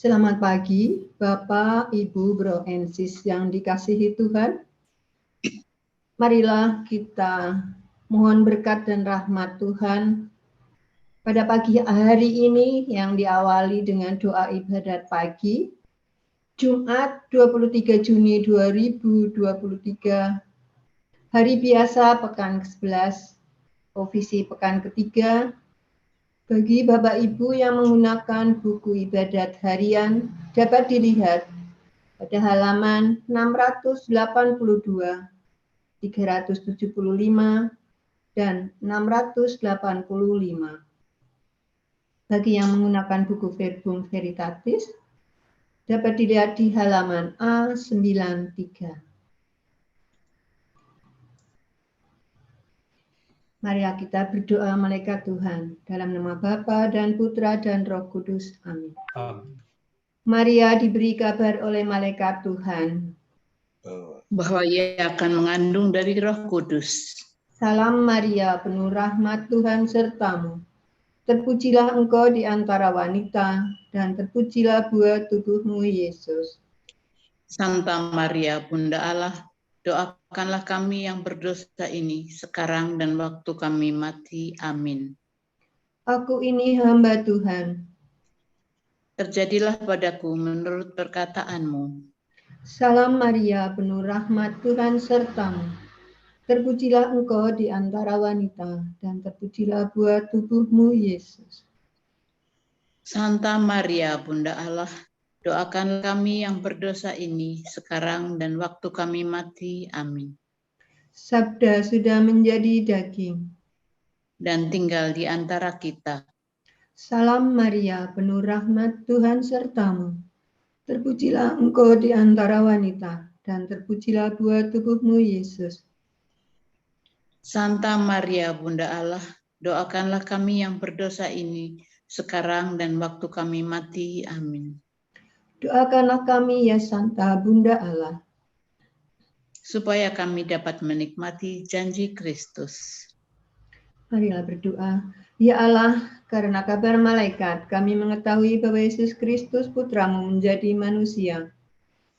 Selamat pagi, Bapak, Ibu, Bro, and Sis yang dikasihi Tuhan. Marilah kita mohon berkat dan rahmat Tuhan pada pagi hari ini yang diawali dengan doa ibadat pagi, Jumat 23 Juni 2023, hari biasa pekan ke-11, ofisi pekan ketiga. Bagi Bapak Ibu yang menggunakan buku ibadat harian dapat dilihat pada halaman 682, 375, dan 685. Bagi yang menggunakan buku Verbum Veritatis, dapat dilihat di halaman A93. Marilah kita berdoa malaikat Tuhan, dalam nama Bapa dan Putra dan Roh Kudus. Amin. Amin. Maria diberi kabar oleh malaikat Tuhan bahwa ia akan mengandung dari Roh Kudus. Salam Maria, penuh rahmat Tuhan sertamu. Terpujilah engkau di antara wanita, dan terpujilah buah tubuhmu, Yesus. Santa Maria, Bunda Allah, doakanlah kami yang berdosa ini, sekarang dan waktu kami mati. Amin. Aku ini hamba Tuhan. Terjadilah padaku menurut perkataanmu. Salam Maria, penuh rahmat Tuhan sertamu. Terpujilah engkau di antara wanita, dan terpujilah buah tubuhmu, Yesus. Santa Maria, Bunda Allah, doakanlah kami yang berdosa ini, sekarang dan waktu kami mati. Amin. Sabda sudah menjadi daging dan tinggal di antara kita. Salam Maria, penuh rahmat Tuhan sertamu. Terpujilah engkau di antara wanita, dan terpujilah buah tubuhmu, Yesus. Santa Maria, Bunda Allah, doakanlah kami yang berdosa ini, sekarang dan waktu kami mati. Amin. Doakanlah kami, ya Santa Bunda Allah, supaya kami dapat menikmati janji Kristus. Marilah berdoa. Ya Allah, karena kabar malaikat, kami mengetahui bahwa Yesus Kristus Putramu menjadi manusia.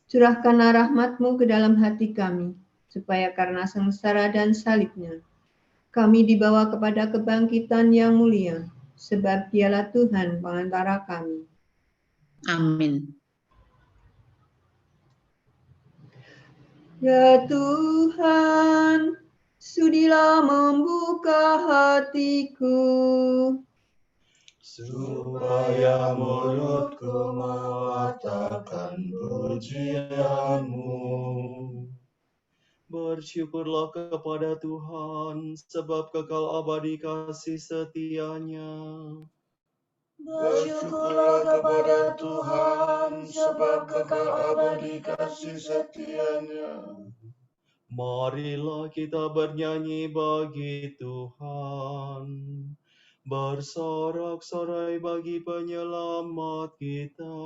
Curahkanlah rahmat-Mu ke dalam hati kami, supaya karena sengsara dan salibnya, kami dibawa kepada kebangkitan yang mulia, sebab Dialah Tuhan pengantara kami. Amin. Ya Tuhan, sudilah membuka hatiku, supaya mulutku mengatakan pujian-Mu. Bersyukurlah kepada Tuhan, sebab kekal abadi kasih setia-Nya. Bersyukurlah kepada Tuhan, sebab kekal abadi kasih setia-Nya. Marilah kita bernyanyi bagi Tuhan, bersorak-sorai bagi penyelamat kita,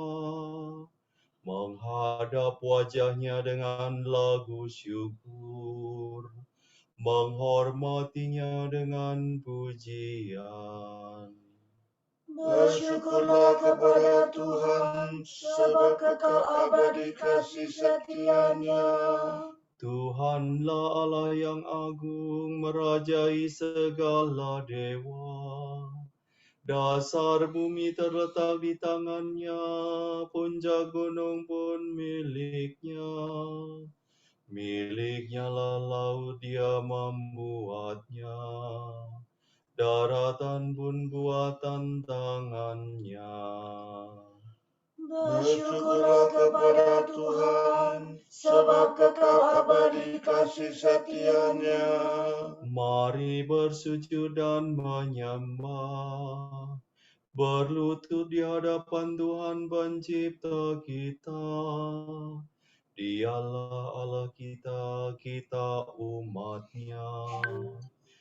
menghadap wajah-Nya dengan lagu syukur, menghormati-Nya dengan pujian. Bersyukurlah kepada Tuhan, sebab kekal abadi kasih setia-Nya. Tuhanlah Allah yang agung, merajai segala dewa. Dasar bumi terletak di tangan-Nya, puncak gunung pun milik-Nya. Milik-Nya lah laut, Dia membuatnya. Daratan pun buatan tangan-Nya. Bersyukurlah kepada Tuhan, sebab kekal abadi kasih setia-Nya. Mari bersujud dan menyembah, berlutut di hadapan Tuhan Pencipta kita. Dialah Allah kita, kita umat-Nya.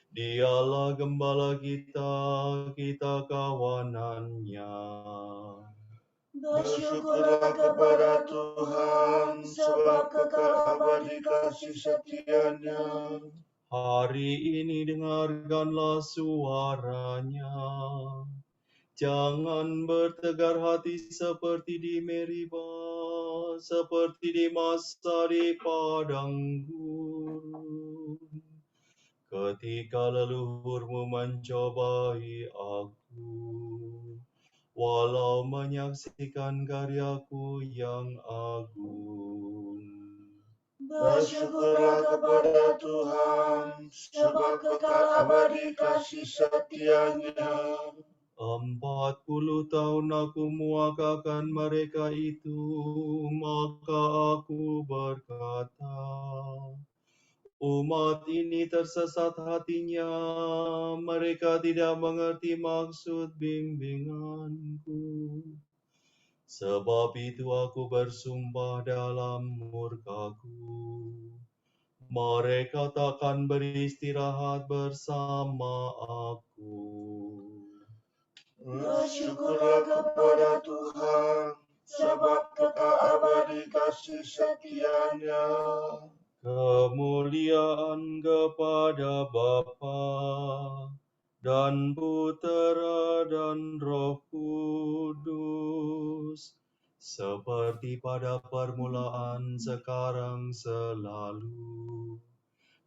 Dialah gembala kita, kita kawanan-Nya. Bersyukurlah kepada Tuhan, sebab kekal abadi kasih setia-Nya. Hari ini dengarkanlah suara-Nya. Jangan bertegar hati seperti di Meribah, seperti di masa di padang gurun. Ketika leluhurmu mencobai aku, walau menyaksikan karyaku yang agung. Bersyukurlah kepada Tuhan, sebab kekal abadi kasih setia-Nya. 40 tahun aku muakakan mereka itu, maka aku berkata, umat ini tersesat hatinya, mereka tidak mengerti maksud bimbinganku. Sebab itu aku bersumpah dalam murkaku, mereka takkan beristirahat bersama aku. Bersyukurlah kepada Tuhan, sebab kekal abadi kasih setia-Nya. Kemuliaan kepada Bapa dan Putera dan Roh Kudus, seperti pada permulaan, sekarang, selalu,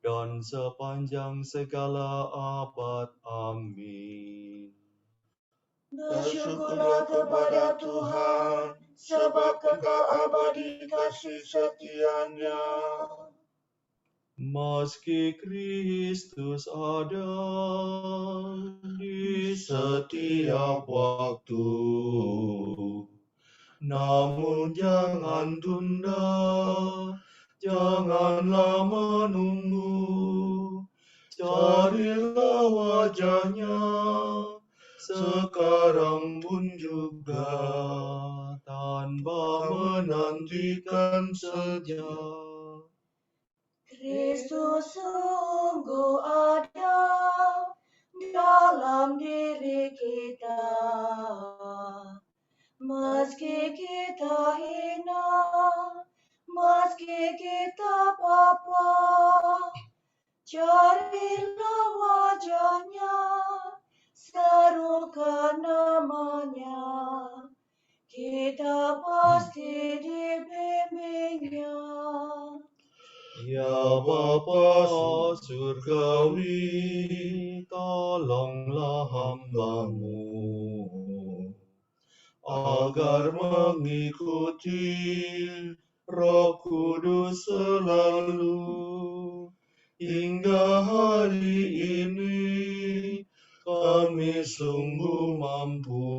dan sepanjang segala abad. Amin. Bersyukurlah kepada Tuhan, sebab kekal abadi kasih setia-Nya. Meski Kristus ada di setiap waktu, namun jangan tunda, janganlah menunggu. Carilah wajahnya, sekarang pun juga, tanpa menantikan sejak. Kristus sungguh ada dalam diri kita. Meski kita hina, meski kita papa, carilah wajahnya, serukan namanya, kita pasti dibimbingnya. Ya Bapa Surgawi, tolonglah hamba-Mu agar mengikuti Roh Kudus selalu. Hingga hari ini kami sungguh mampu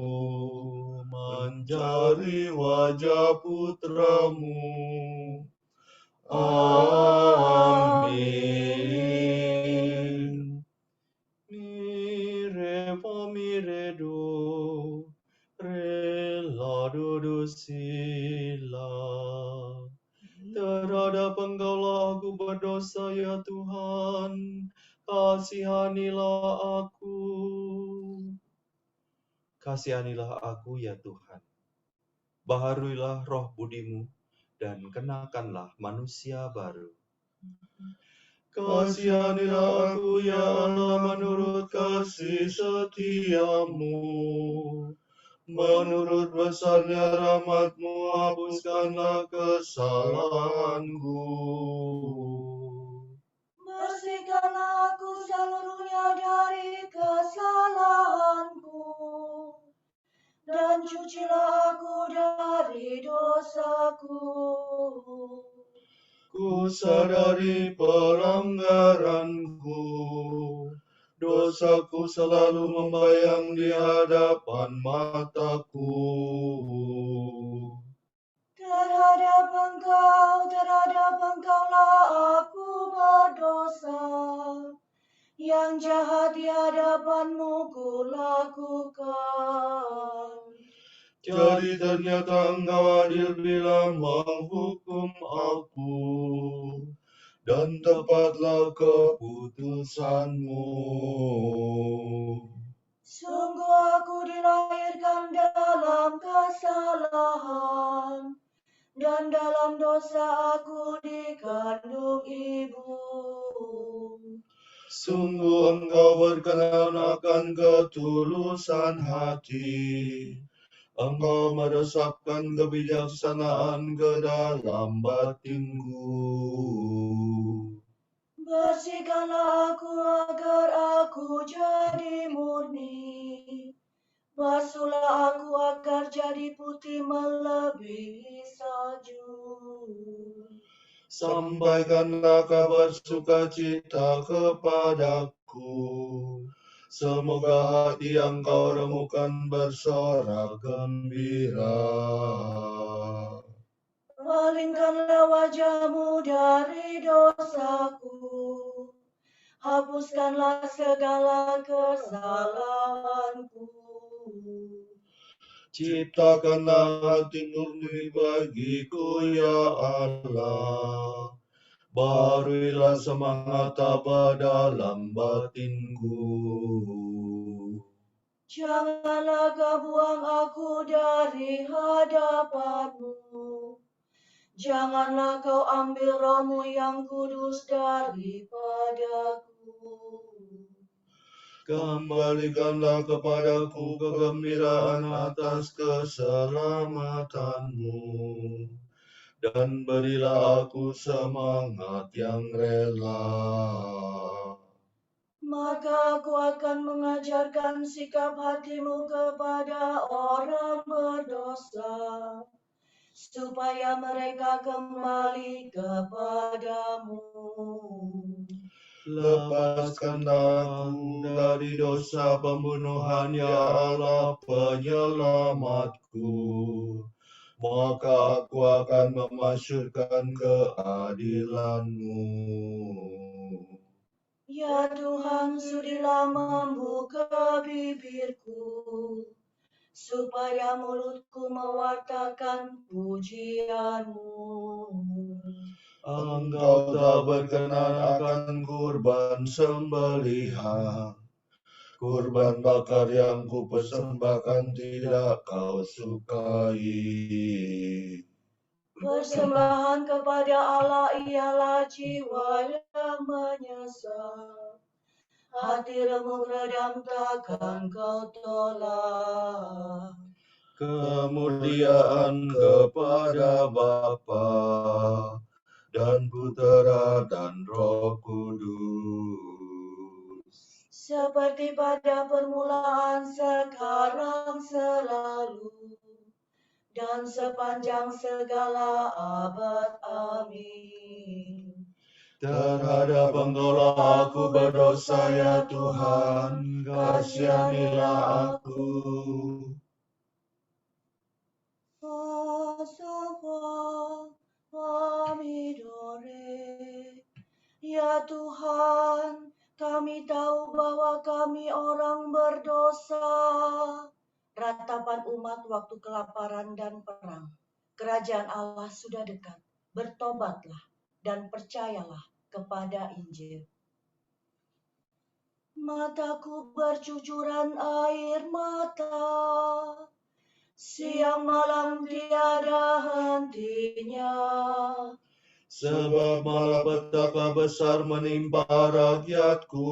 mencari wajah Putra-Mu. Amin. Mire do, rela do sila. Terhadap Engkaulah aku berdosa, ya Tuhan, kasihanilah aku. Kasihanilah aku, ya Tuhan. Baharuilah roh budimu, dan kenakanlah manusia baru. Kasihanilah aku, ya Allah, menurut kasih setia-Mu. Menurut besarnya rahmat-Mu, hapuskanlah kesalahanku. Bersihkanlah aku seluruhnya dari kesalahanku, dan cucilah aku dari dosaku. Ku sadari pelanggaranku, dosaku selalu membayang di hadapan mataku. Terhadap Engkaulah aku berdosa, yang jahat di hadapan-Mu kulakukan. Jadi ternyata Engkau adil bila menghukum aku, dan tepatlah keputusan-Mu. Sungguh aku dilahirkan dalam kesalahan, dan dalam dosa aku dikandung ibu. Sungguh Engkau berkenan akan ketulusan hati. Engkau meresapkan kebijaksanaan ke dalam batinku. Bersihkanlah aku agar aku jadi murni. Basuhlah aku agar jadi putih melebihi salju. Sampaikanlah kabar sukacita kepadaku. Semoga hati yang kau remukan bersorak gembira. Palingkanlah wajahmu dari dosaku. Hapuskanlah segala kesalahanku. Ciptakanlah hati murni bagiku, ya Allah. Baruilah semangat tabah dalam batinku. Janganlah kau buang aku dari hadapanmu. Janganlah kau ambil rohmu yang kudus daripadaku. Kembalikanlah kepadaku kegembiraan atas keselamatanmu, dan berilah aku semangat yang rela. Maka aku akan mengajarkan sikap hatimu kepada orang berdosa, supaya mereka kembali kepadamu. Lepaskanlah aku dari dosa pembunuhan, ya Allah penyelamatku. Maka aku akan memasyurkan keadilan-Mu. Ya Tuhan, sudilah membuka bibirku, supaya mulutku mewartakan pujian-Mu. Engkau tak berkenan akan kurban sembelihan. Kurban bakar yang kupersembahkan tidak kau sukai. Persembahan kepada Allah ialah jiwa yang menyesal. Hati remuk redam takkan kau tolak. Kemuliaan kepada Bapa dan Putera dan Roh Kudus. Seperti pada permulaan, sekarang, selalu, dan sepanjang segala abad. Amin. Terhadap Engkau aku berdosa, ya Tuhan, kasihanilah aku. Ya Tuhan, kami tahu bahwa kami orang berdosa. Ratapan umat waktu kelaparan dan perang. Kerajaan Allah sudah dekat. Bertobatlah dan percayalah kepada Injil. Mataku bercucuran air mata, siang malam tiada hentinya. Sebab malapetaka besar menimpa rakyatku,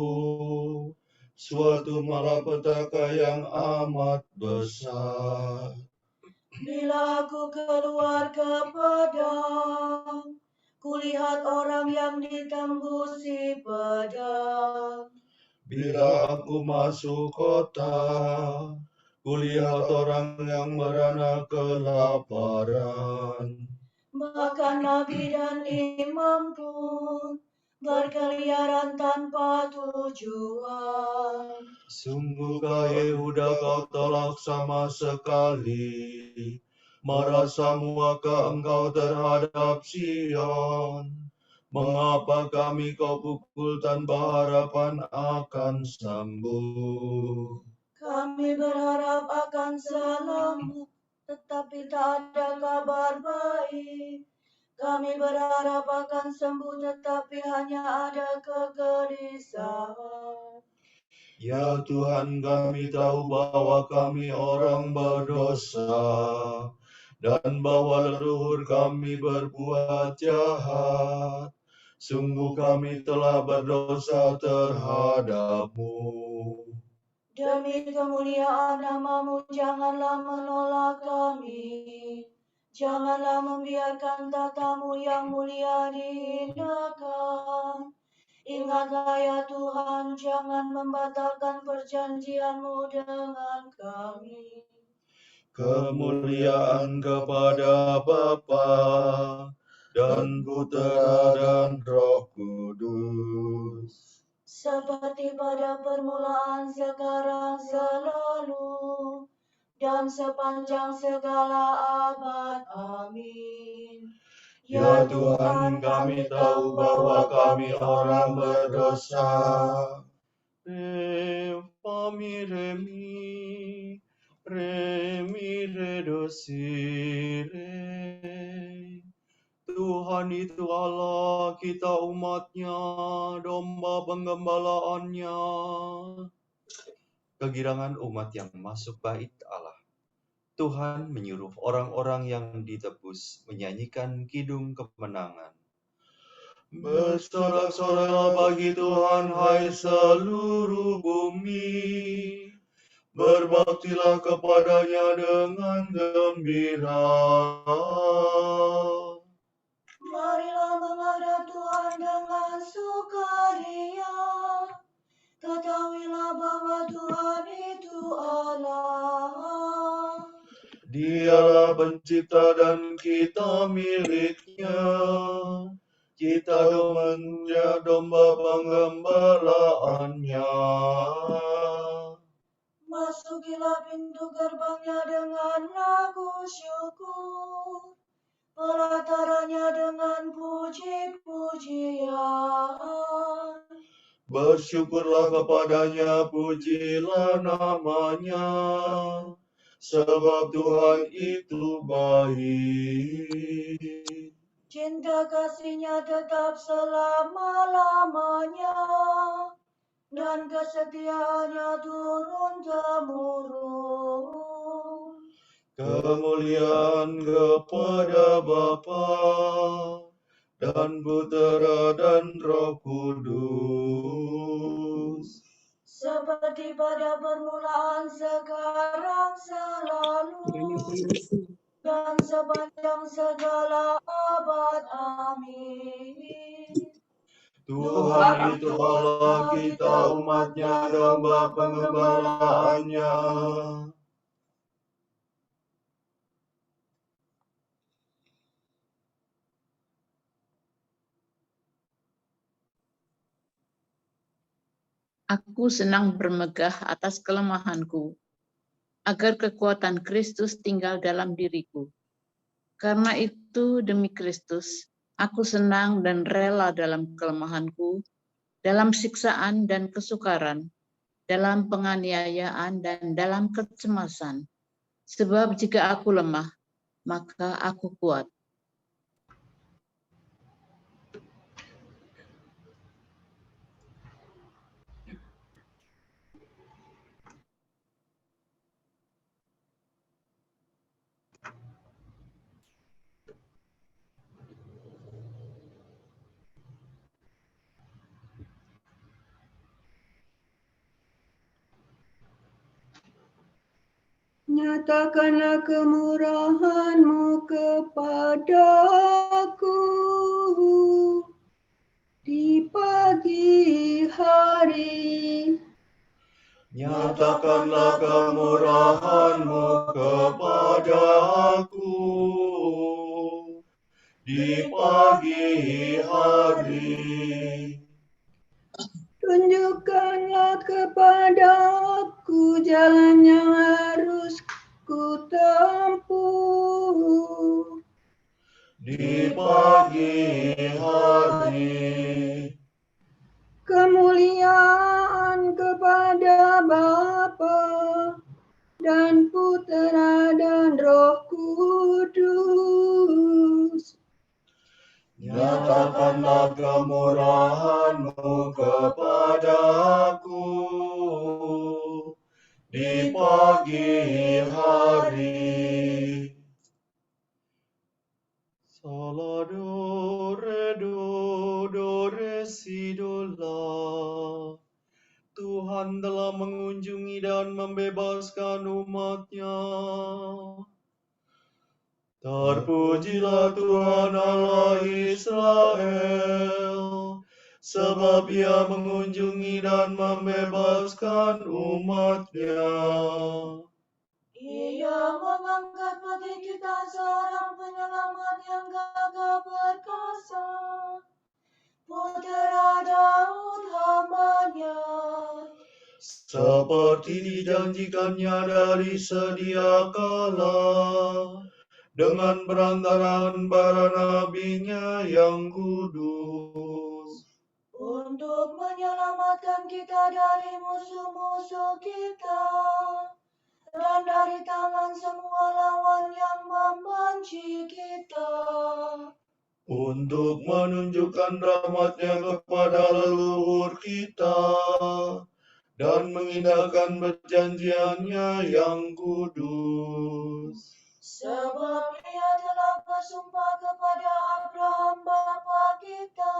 suatu malapetaka yang amat besar. Bila aku keluar ke padang, kulihat orang yang ditembusi pedang. Bila aku masuk kota, kulihat orang yang merana kelaparan. Bahkan nabi dan imam pun berkeliaran tanpa tujuan. Sungguhkah Yehuda kau tolak sama sekali? Merasa muaka engkau terhadap Sion? Mengapa kami kau pukul tanpa harapan akan sembuh? Kami berharap akan selamat, tetapi tak ada kabar baik. Kami berharap akan sembuh, tetapi hanya ada kegelisahan. Ya Tuhan, kami tahu bahwa kami orang berdosa, dan bahwa leluhur kami berbuat jahat. Sungguh kami telah berdosa terhadap-Mu. Demi kemuliaan nama-Mu, janganlah menolak kami. Janganlah membiarkan tata-Mu yang mulia dihinakan. Ingatlah ya Tuhan, jangan membatalkan perjanjian-Mu dengan kami. Kemuliaan kepada Bapa dan Putera dan Roh Kudus. Seperti pada permulaan, sekarang, selalu, dan sepanjang segala abad. Amin. Ya Tuhan, kami tahu bahwa kami orang berdosa. Remi redosire. Tuhan itu Allah kita umatnya, domba penggembalaannya. Kegirangan umat yang masuk bait Allah. Tuhan menyuruh orang-orang yang ditebus menyanyikan kidung kemenangan. Bersorak-soraklah bagi Tuhan, hai seluruh bumi. Berbaktilah kepadanya dengan gembira. Marilah menghadap Tuhan dengan sukaria. Ketahuilah bahwa Tuhan itu Allah. Dialah pencipta dan kita miliknya. Kita domba penggembalaannya. Masukilah pintu gerbangnya dengan lagu syukur, pelatarannya dengan puji-pujian. Bersyukurlah kepadanya, pujilah namanya, sebab Tuhan itu baik. Cinta kasih-Nya tetap selama-lamanya, dan kesetiaan-Nya turun-temurun. Kemuliaan kepada Bapa dan Putera dan Roh Kudus. Seperti pada permulaan, sekarang, selalu, dan sepanjang segala abad. Amin. Tuhan itu Allah kita umatnya, domba penggembalaannya. Aku senang bermegah atas kelemahanku, agar kekuatan Kristus tinggal dalam diriku. Karena itu, demi Kristus, aku senang dan rela dalam kelemahanku, dalam siksaan dan kesukaran, dalam penganiayaan dan dalam kecemasan. Sebab jika aku lemah, maka aku kuat. Nyatakanlah kemurahan-Mu kepadaku di pagi hari. Nyatakanlah kemurahan-Mu kepada aku di pagi hari. Tunjukkanlah kepada aku jalan yang harus ku tempuh Di pagi hari. kemuliaan kepada Bapa dan Putera dan Roh Kudus. Nyatakanlah kemurahan-Mu kepada aku di pagi hari. Salado redo do es idola. Tuhan telah mengunjungi dan membebaskan umat-Nya. Terpujilah Tuhan Allah Israel, sebab Ia mengunjungi dan membebaskan umat-Nya. Ia mengangkat bagi kita seorang penyelamat yang gagah perkasa, Putera Daud hamba-Nya. Seperti dijanjikannya dari sedia kala, dengan perantaraan para nabinya yang kudus. Untuk menyelamatkan kita dari musuh-musuh kita, dan dari tangan semua lawan yang membenci kita. Untuk menunjukkan rahmat-Nya kepada leluhur kita, dan mengindahkan perjanjian-Nya yang kudus. Sebab Ia telah bersumpah kepada Abraham bapa kita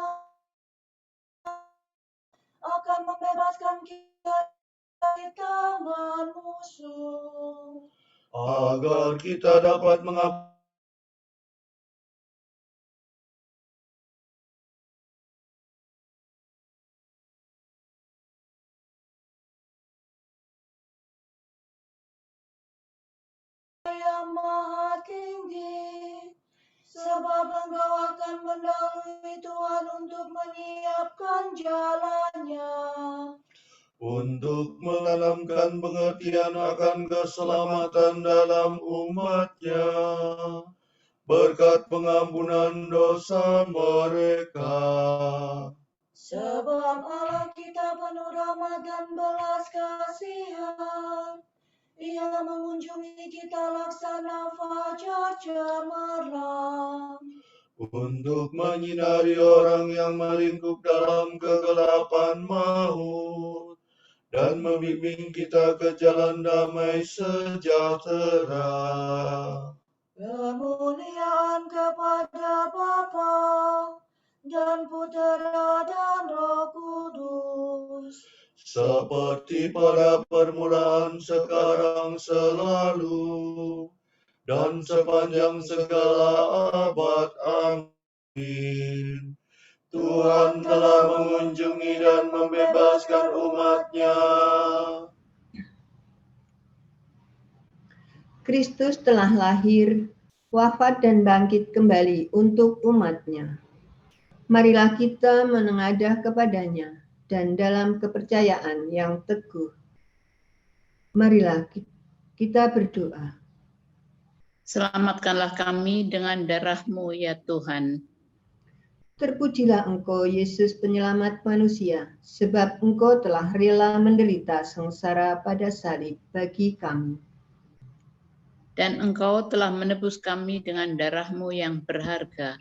akan membebaskan kita dari tangan musuh, Agar kita dapat mengabdi yang maha tinggi. Sebab engkau akan mendahului Tuhan untuk menyiapkan jalannya, untuk menanamkan pengertian akan keselamatan dalam umat-Nya, berkat pengampunan dosa mereka. sebab Allah kita penuh rahmat dan belas kasihan. Ia mengunjungi kita laksana fajar cemerlang, Untuk menyinari orang yang melingkup dalam kegelapan maut, dan membimbing kita ke jalan damai sejahtera. kemuliaan kepada Bapa dan Putera dan Roh Kudus, Seperti pada permulaan, sekarang, selalu, dan sepanjang segala abad. Amin. Tuhan telah mengunjungi dan membebaskan umat-Nya. Kristus telah lahir, wafat dan bangkit kembali untuk umat-Nya. Marilah kita menengadah kepadanya dan dalam kepercayaan yang teguh. Marilah kita berdoa. Selamatkanlah kami dengan darah-Mu ya Tuhan. Terpujilah Engkau, Yesus penyelamat manusia, sebab Engkau telah rela menderita sengsara pada salib bagi kami. Dan Engkau telah menebus kami dengan darah-Mu yang berharga.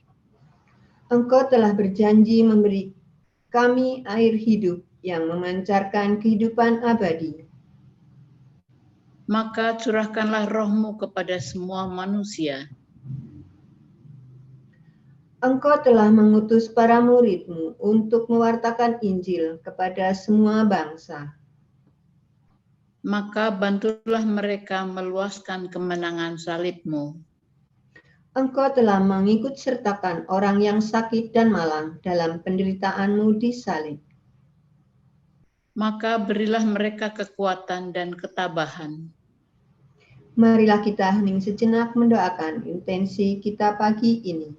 Engkau telah berjanji memberi kami air hidup yang memancarkan kehidupan abadi. Maka curahkanlah roh-Mu kepada semua manusia. Engkau telah mengutus para murid-Mu untuk mewartakan Injil kepada semua bangsa. Maka bantulah mereka meluaskan kemenangan salib-Mu. Engkau telah mengikut sertakan orang yang sakit dan malang dalam penderitaan-Mu di salib. Maka berilah mereka kekuatan dan ketabahan. Marilah kita hening sejenak mendoakan intensi kita pagi ini.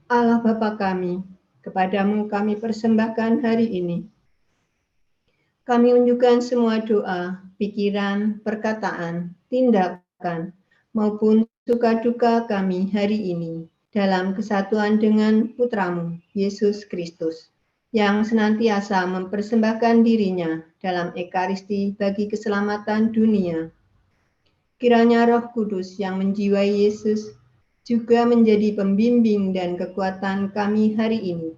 Allah Bapa kami, kepadamu kami persembahkan hari ini. Kami unjukkan semua doa, pikiran, perkataan, tindakan, maupun suka duka kami hari ini dalam kesatuan dengan Putramu, Yesus Kristus, yang senantiasa mempersembahkan dirinya dalam Ekaristi bagi keselamatan dunia. Kiranya Roh Kudus yang menjiwai Yesus juga menjadi pembimbing dan kekuatan kami hari ini,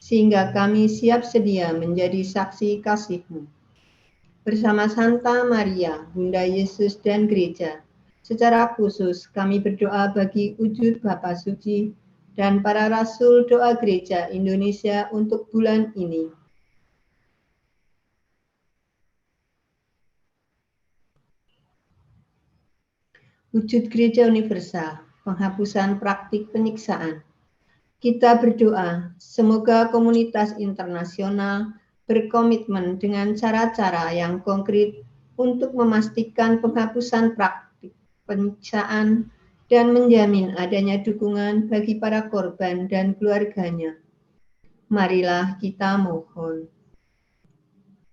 sehingga kami siap sedia menjadi saksi kasih-Mu. Bersama Santa Maria, Bunda Yesus dan Gereja, secara khusus kami berdoa bagi wujud Bapa Suci dan para Rasul Doa Gereja Indonesia untuk bulan ini. Wujud Gereja Universal, penghapusan praktik penyiksaan. Kita berdoa, semoga komunitas internasional berkomitmen dengan cara-cara yang konkret untuk memastikan penghapusan praktik penyiksaan dan menjamin adanya dukungan bagi para korban dan keluarganya. Marilah kita mohon.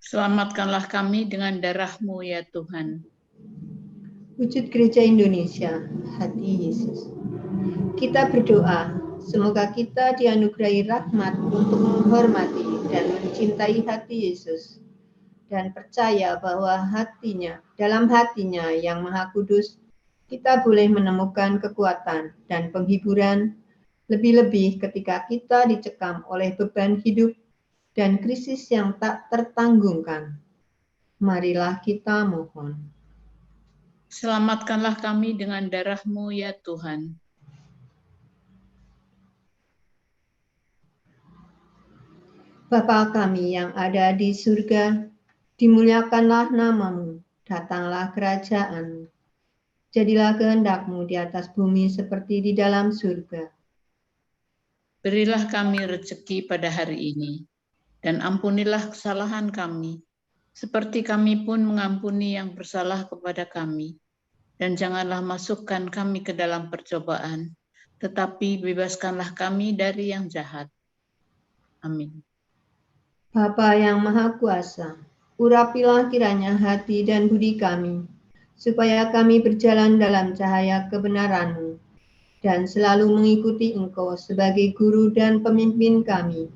Selamatkanlah kami dengan darah-Mu ya Tuhan. Wujud Gereja Indonesia, hati Yesus. Kita berdoa, semoga kita dianugerahi rahmat untuk menghormati dan mencintai hati Yesus dan percaya bahwa dalam hatinya yang Maha Kudus, kita boleh menemukan kekuatan dan penghiburan, lebih-lebih ketika kita dicekam oleh beban hidup dan krisis yang tak tertanggungkan. Marilah kita mohon. Selamatkanlah kami dengan darah-Mu ya Tuhan. Bapa kami yang ada di surga, dimuliakanlah nama-Mu, datanglah kerajaan-Mu. Jadilah kehendak-Mu di atas bumi seperti di dalam surga. Berilah kami rezeki pada hari ini, dan ampunilah kesalahan kami, seperti kami pun mengampuni yang bersalah kepada kami. Dan janganlah masukkan kami ke dalam percobaan, tetapi bebaskanlah kami dari yang jahat. Amin. Bapa yang Maha Kuasa, urapilah kiranya hati dan budi kami, supaya kami berjalan dalam cahaya kebenaran-Mu, dan selalu mengikuti Engkau sebagai guru dan pemimpin kami.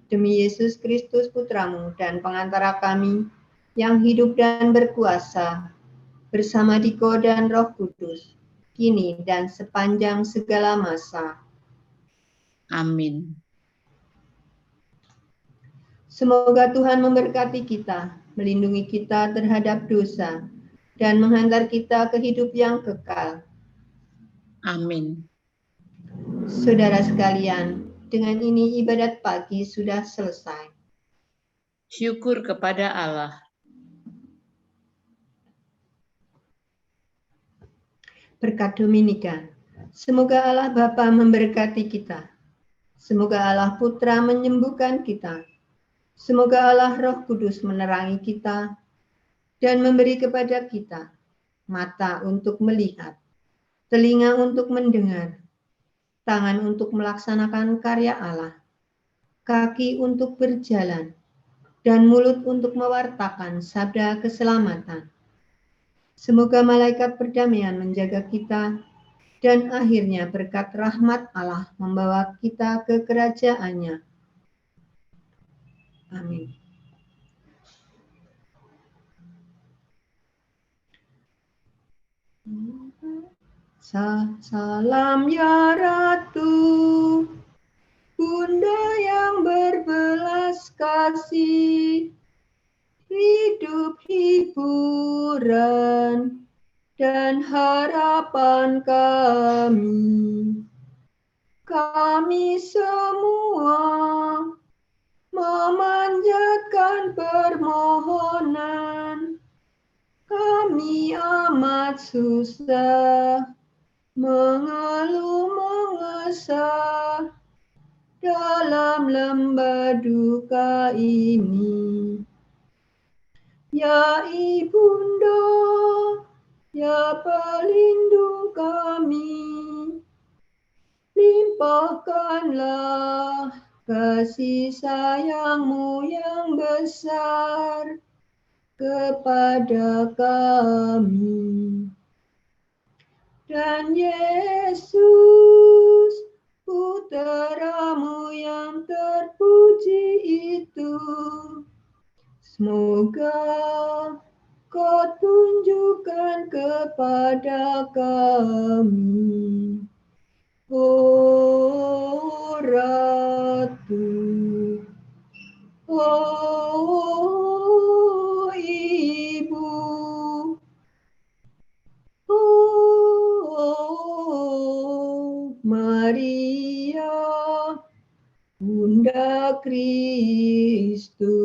Demi Yesus Kristus Putra-Mu dan pengantara kami, yang hidup dan berkuasa, bersama Diko dan Roh Kudus, kini dan sepanjang segala masa. Amin. Semoga Tuhan memberkati kita, melindungi kita terhadap dosa, dan menghantar kita ke hidup yang kekal. Amin. Saudara sekalian, dengan ini ibadat pagi sudah selesai. Syukur kepada Allah. Berkat Dominika, semoga Allah Bapa memberkati kita. Semoga Allah Putra menyembuhkan kita. Semoga Allah Roh Kudus menerangi kita dan memberi kepada kita mata untuk melihat, telinga untuk mendengar, tangan untuk melaksanakan karya Allah, kaki untuk berjalan, dan mulut untuk mewartakan sabda keselamatan. Semoga malaikat perdamaian menjaga kita, dan akhirnya berkat rahmat Allah membawa kita ke kerajaan-Nya. Amin. Salam ya Ratu, Bunda yang berbelas kasih, hidup hiburan dan harapan kami. Kami semua memanjatkan permohonan. Kami amat susah, mengeluh mengesah dalam lembah duka ini. Ya Ibunda, ya pelindung kami, limpahkanlah kasih sayang-Mu yang besar kepada kami. Dan Yesus, Putra-Mu yang terpuji itu, semoga Kau tunjukkan kepada kami, oh Ratu, oh Ibu, oh Maria, Bunda Kristus.